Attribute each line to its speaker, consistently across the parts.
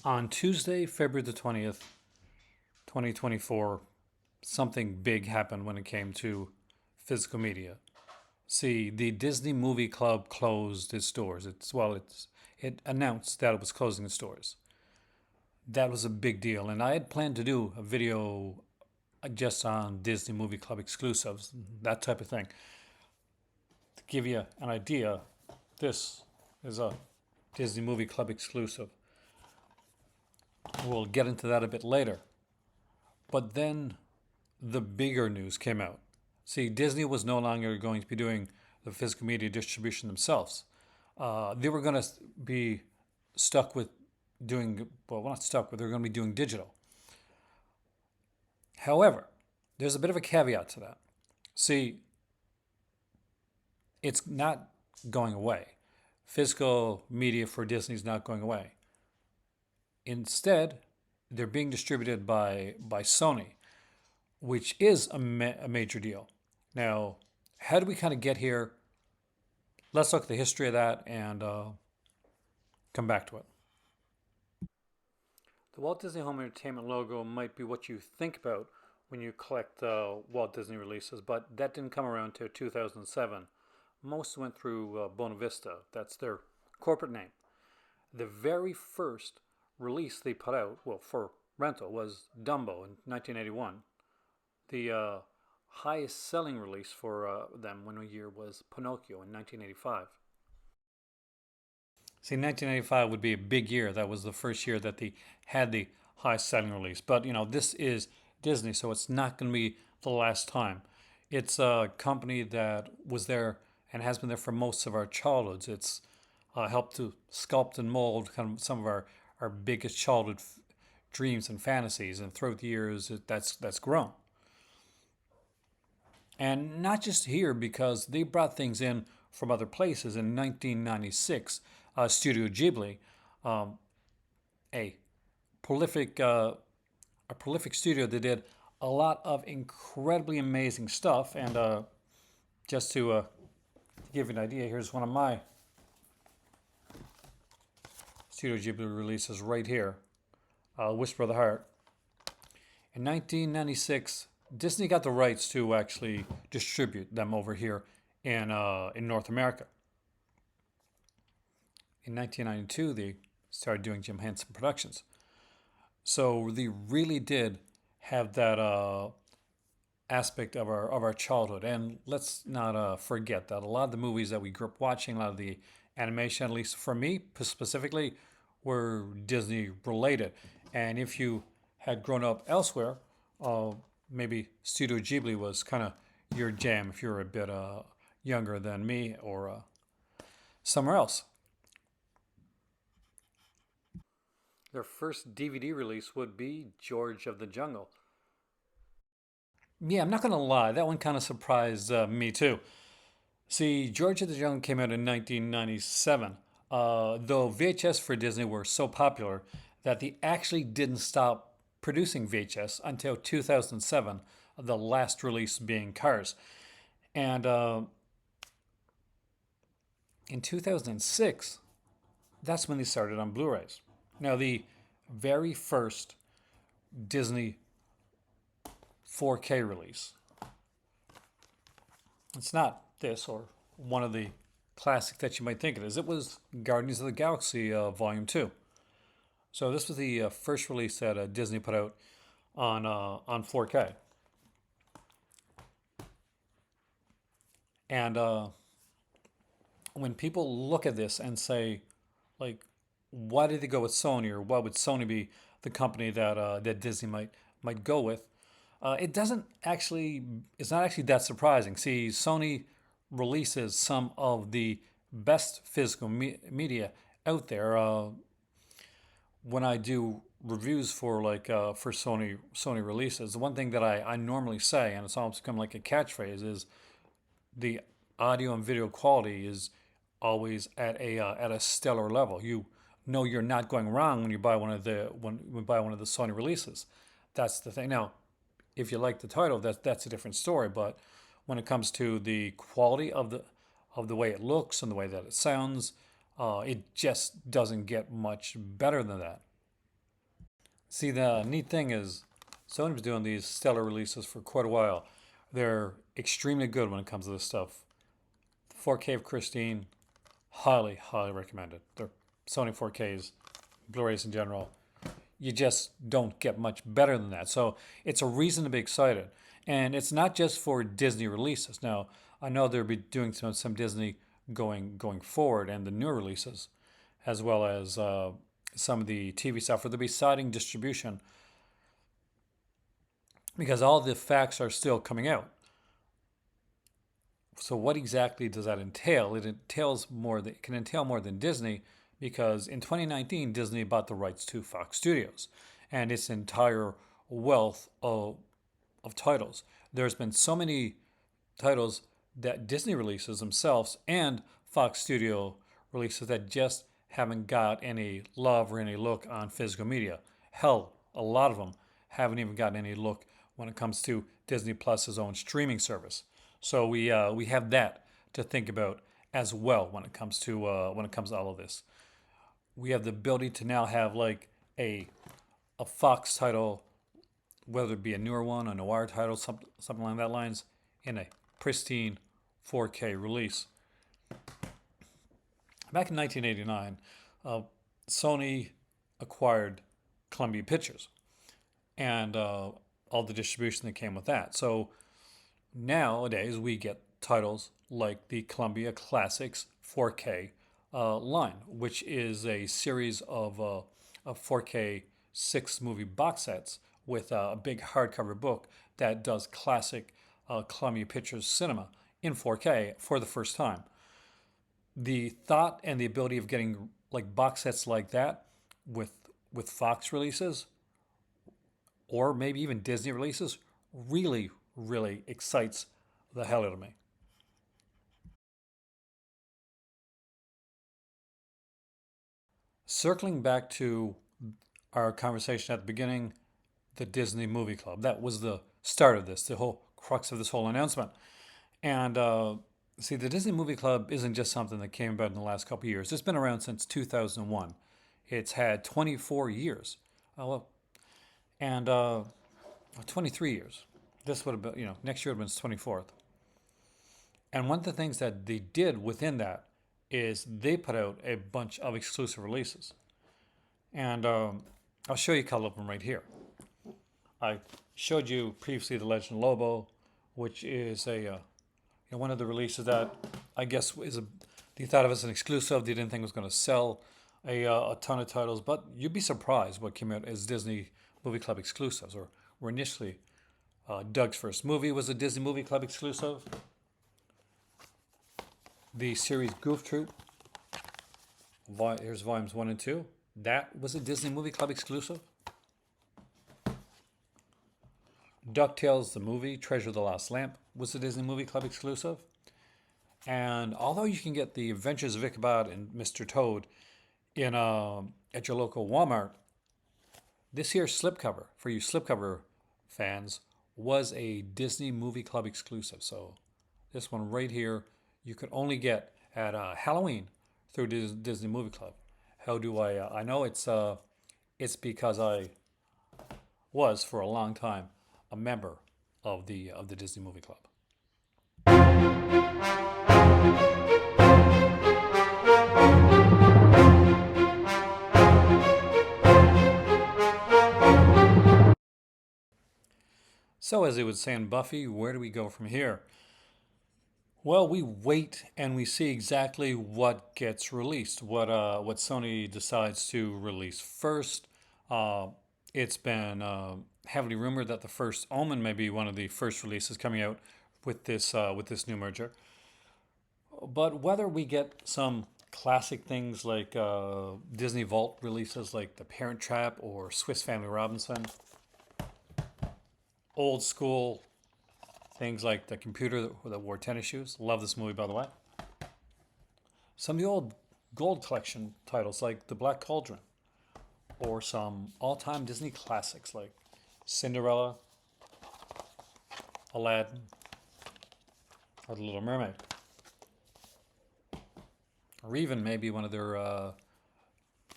Speaker 1: On Tuesday, February the 20th, 2024, something big happened when it came to physical media. See, the Disney Movie Club closed its doors. It announced that it was closing its doors. That was a big deal, and I had planned to do a video just on Disney Movie Club exclusives, that type of thing. To give you an idea, this is a Disney Movie Club exclusive. We'll get into that a bit later. But then the bigger news came out. See, Disney was no longer going to be doing the physical media distribution themselves. They were going to be stuck with doing, well, not stuck, but they're going to be doing digital. However, there's a bit of a caveat to that. See, it's not going away. Physical media for Disney is not going away. Instead, they're being distributed by Sony, which is a major deal. Now, how do we kind of get here? Let's look at the history of that and come back to it. The Walt Disney Home Entertainment logo might be what you think about when you collect Walt Disney releases, but that didn't come around until 2007. Most went through Bona Vista. That's their corporate name. The very first release they put out, well, for rental, was Dumbo in 1981. The highest selling release for them one year was Pinocchio in 1985. See, 1985 would be a big year. That was the first year that they had the highest selling release. But, this is Disney, so it's not going to be the last time. It's a company that was there and has been there for most of our childhoods. It's helped to sculpt and mold kind of some of our biggest childhood dreams and fantasies. And throughout the years, that's grown. And not just here, because they brought things in from other places. In 1996, Studio Ghibli, a prolific studio that did a lot of incredibly amazing stuff. And just to give you an idea, here's one of my Studio Ghibli releases right here, Whisper of the Heart. In 1996, Disney got the rights to actually distribute them over here in North America. In 1992, they started doing Jim Henson Productions. So they really did have that aspect of our childhood. And let's not forget that a lot of the movies that we grew up watching, a lot of the animation, at least for me specifically, were Disney related. And if you had grown up elsewhere, maybe Studio Ghibli was kind of your jam if you're a bit younger than me or somewhere else. Their first DVD release would be George of the Jungle. Yeah, I'm not going to lie, that one kind of surprised me too. See, George of the Jungle came out in 1997, though VHS for Disney were so popular that they actually didn't stop producing VHS until 2007, the last release being Cars. And in 2006, that's when they started on Blu-rays. Now, the very first Disney 4K release, it's not this or one of the classics that you might think it is. It was Guardians of the Galaxy Volume 2. So this was the first release that Disney put out on 4K. And when people look at this and say, like, why did they go with Sony, or why would Sony be the company that Disney might go with? It's not actually that surprising. See, Sony releases some of the best physical media out there. When I do reviews for for Sony releases, the one thing that I normally say, and it's almost become like a catchphrase, is the audio and video quality is always at a stellar level. You know you're not going wrong when you buy one of the Sony releases. That's the thing. Now, if you like the title, that's a different story. But when it comes to the quality of the way it looks and the way that it sounds, it just doesn't get much better than that. See, the neat thing is Sony's doing these stellar releases for quite a while. They're extremely good when it comes to this stuff. 4K of Christine, highly, highly recommended. They're Sony 4Ks, Blu-rays in general. You just don't get much better than that. So it's a reason to be excited. And it's not just for Disney releases. Now, I know they'll be doing some Disney going forward and the new releases, as well as some of the TV stuff where they'll be citing distribution because all the facts are still coming out. So what exactly does that entail? It entails more. It can entail more than Disney because in 2019 Disney bought the rights to Fox Studios and its entire wealth of titles. There's been so many titles that Disney releases themselves and Fox Studio releases that just haven't got any love or any look on physical media. Hell, a lot of them haven't even gotten any look when it comes to Disney Plus's own streaming service. So we have that to think about as well when it comes to all of this. We have the ability to now have like a Fox title, whether it be a newer one, a noir title, something along that lines, in a pristine 4K release. Back in 1989, Sony acquired Columbia Pictures and all the distribution that came with that. So nowadays we get titles like the Columbia Classics 4K line, which is a series of 4K 6 movie box sets with a big hardcover book that does classic Columbia Pictures cinema in 4K for the first time. The thought and the ability of getting like box sets like that with Fox releases or maybe even Disney releases really, really excites the hell out of me. Circling back to our conversation at the beginning, the Disney Movie Club. That was the start of this, the whole crux of this whole announcement. And see, the Disney Movie Club isn't just something that came about in the last couple of years. It's been around since 2001. It's had 24 years. Well, and 23 years. This would have been, next year would have been its 24th. And one of the things that they did within that is they put out a bunch of exclusive releases. And I'll show you a couple of them right here. I showed you previously the Legend of Lobo, which is one of the releases that I guess they thought of as an exclusive. They didn't think it was going to sell a ton of titles, but you'd be surprised what came out as Disney Movie Club exclusives, or were initially Doug's first movie was a Disney Movie Club exclusive. The series Goof Troop, here's volumes 1 and 2. That was a Disney Movie Club exclusive. DuckTales, the movie, Treasure of the Lost Lamp, was a Disney Movie Club exclusive. And although you can get the Adventures of Ichabod and Mr. Toad in at your local Walmart, this here slipcover, for you slipcover fans, was a Disney Movie Club exclusive. So this one right here, you could only get at Halloween through Disney Movie Club. How do I know it's because I was for a long time a member of the Disney Movie Club. So as they would say in Buffy, where do we go from here? Well, we wait and we see exactly what gets released, what Sony decides to release first. It's been heavily rumored that the first Omen may be one of the first releases coming out with this new merger. But whether we get some classic things like Disney Vault releases like The Parent Trap or Swiss Family Robinson, old school things like The Computer that wore tennis shoes. Love this movie, by the way. Some of the old gold collection titles like The Black Cauldron, or some all-time Disney classics like Cinderella, Aladdin, or The Little Mermaid. Or even maybe one of their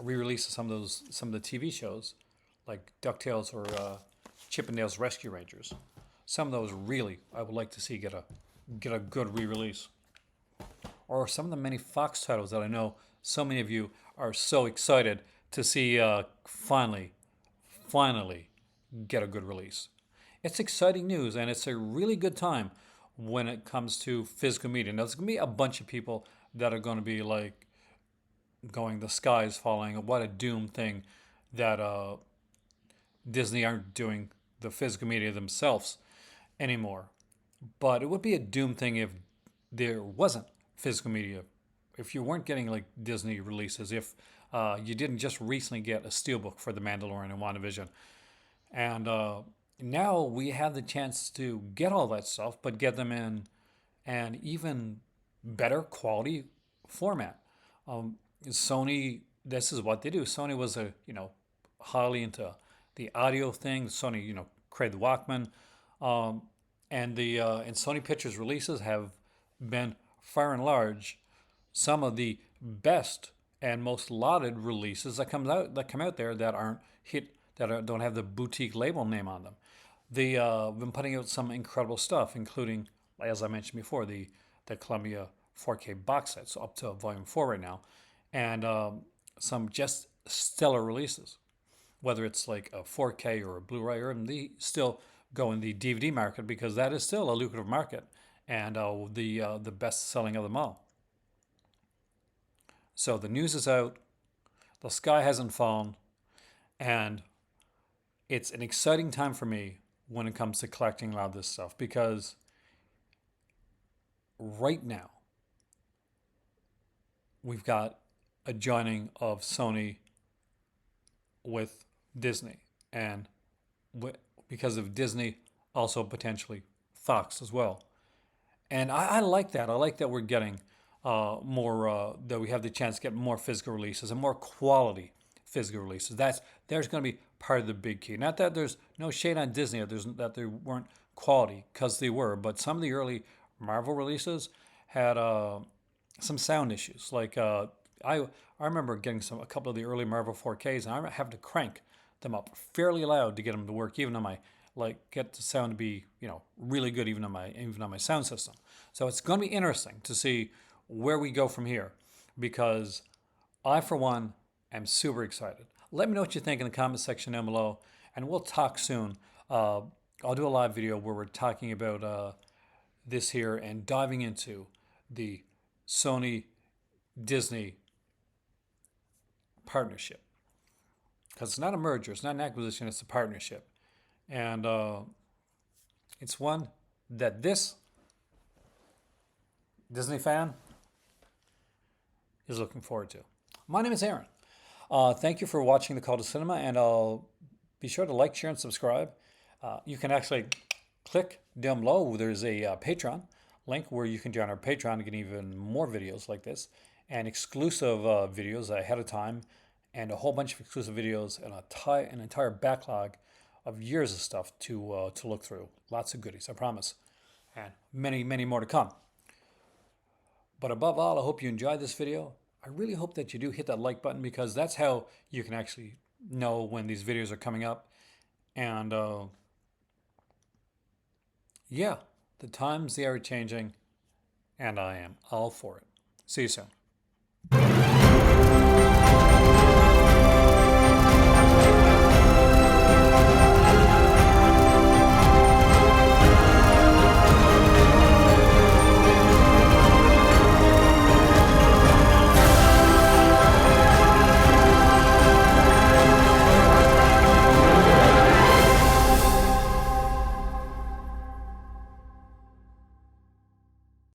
Speaker 1: re-release of some of the TV shows like DuckTales or Chippendales Rescue Rangers. Some of those really I would like to see get a good re-release. Or some of the many Fox titles that I know so many of you are so excited to see finally get a good release. It's exciting news, and it's a really good time when it comes to physical media. Now, there's going to be a bunch of people that are going to be like going, the sky is falling. What a doom thing that Disney aren't doing the physical media themselves anymore. But it would be a doom thing if there wasn't physical media. If you weren't getting like Disney releases, if you didn't just recently get a steelbook for The Mandalorian and WandaVision, and now we have the chance to get all that stuff, but get them in an even better quality format. Sony, this is what they do. Sony was highly into the audio thing. Sony, created the Walkman, and Sony Pictures releases have been far and large some of the best and most lauded releases that come out there that aren't hit don't have the boutique label name on them. They've been putting out some incredible stuff, including, as I mentioned before, the Columbia 4K box sets up to Volume 4 right now, and some just stellar releases. Whether it's like a 4K or a Blu-ray, or they still go in the DVD market because that is still a lucrative market and the best selling of them all. So the news is out, the sky hasn't fallen, and it's an exciting time for me when it comes to collecting a lot of this stuff, because right now we've got a joining of Sony with Disney, and because of Disney, also potentially Fox as well. And I like that. I like that we're getting more, that we have the chance to get more physical releases and more quality physical releases. There's going to be part of the big key. Not that there's no shade on Disney, that they weren't quality, because they were, but some of the early Marvel releases had some sound issues. Like I remember getting a couple of the early Marvel 4Ks, and I have to crank them up fairly loud to get them to work, even on my get the sound to be really good, even on my sound system. So it's going to be interesting to see where we go from here, because I, for one, am super excited. Let me know what you think in the comment section down below, and we'll talk soon. I'll do a live video where we're talking about this here and diving into the Sony Disney partnership, because it's not a merger, it's not an acquisition, it's a partnership, and it's one that this Disney fan is looking forward to. My name is Aaron. Thank you for watching The Call to Cinema, and I'll be sure to like, share, and subscribe. You can actually click down below. There's a Patreon link where you can join our Patreon to get even more videos like this, and exclusive videos ahead of time, and a whole bunch of exclusive videos, and an entire backlog of years of stuff to look through. Lots of goodies, I promise, and many, many more to come. But above all, I hope you enjoyed this video. I really hope that you do hit that like button, because that's how you can actually know when these videos are coming up. And yeah, the times, they are changing, and I am all for it. See you soon.